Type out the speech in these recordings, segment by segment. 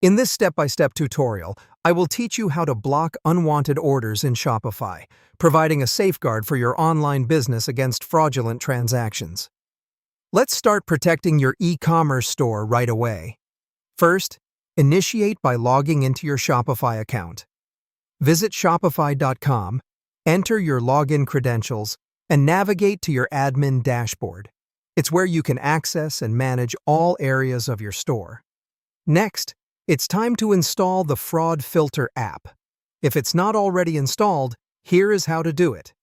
In this step-by-step tutorial, I will teach you how to block unwanted orders in Shopify, providing a safeguard for your online business against fraudulent transactions. Let's start protecting your e-commerce store right away. First, initiate by logging into your Shopify account. Visit shopify.com, enter your login credentials, and navigate to your admin dashboard. It's where you can access and manage all areas of your store. Next, it's time to install the Fraud Filter app. If it's not already installed, here is how to do it.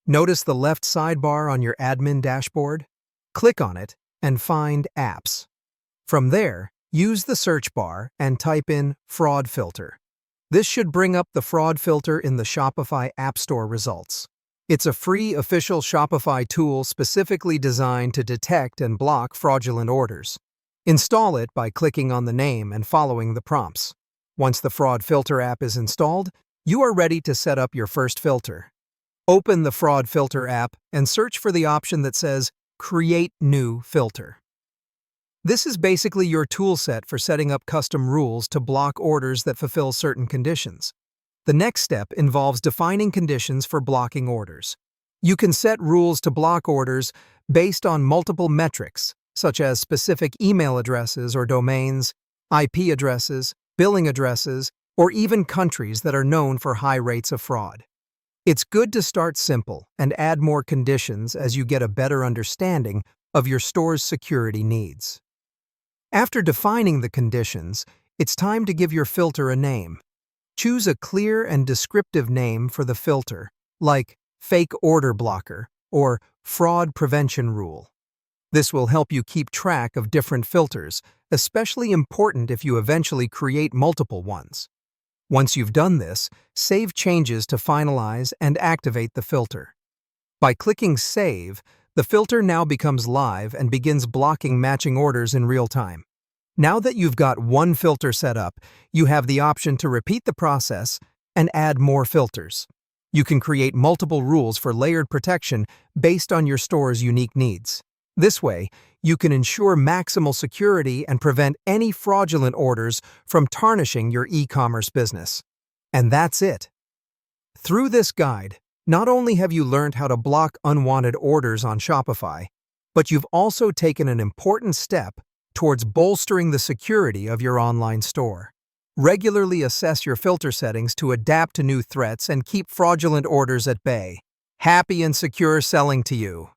Notice the left sidebar on your admin dashboard? Click on it and find Apps. From there, use the search bar and type in Fraud Filter. This should bring up the Fraud Filter in the Shopify App Store results. It's a free official Shopify tool specifically designed to detect and block fraudulent orders. Install it by clicking on the name and following the prompts. Once the Fraud Filter app is installed, you are ready to set up your first filter. Open the Fraud Filter app and search for the option that says Create New Filter. This is basically your toolset for setting up custom rules to block orders that fulfill certain conditions. The next step involves defining conditions for blocking orders. You can set rules to block orders based on multiple metrics, such as specific email addresses or domains, IP addresses, billing addresses, or even countries that are known for high rates of fraud. It's good to start simple and add more conditions as you get a better understanding of your store's security needs. After defining the conditions, it's time to give your filter a name. Choose a clear and descriptive name for the filter, like Fake Order Blocker or Fraud Prevention Rule. This will help you keep track of different filters, especially important if you eventually create multiple ones. Once you've done this, save changes to finalize and activate the filter. By clicking Save, the filter now becomes live and begins blocking matching orders in real time. Now that you've got one filter set up, you have the option to repeat the process and add more filters. You can create multiple rules for layered protection based on your store's unique needs. This way, you can ensure maximal security and prevent any fraudulent orders from tarnishing your e-commerce business. And that's it. Through this guide, not only have you learned how to block unwanted orders on Shopify, but you've also taken an important step towards bolstering the security of your online store. Regularly assess your filter settings to adapt to new threats and keep fraudulent orders at bay. Happy and secure selling to you!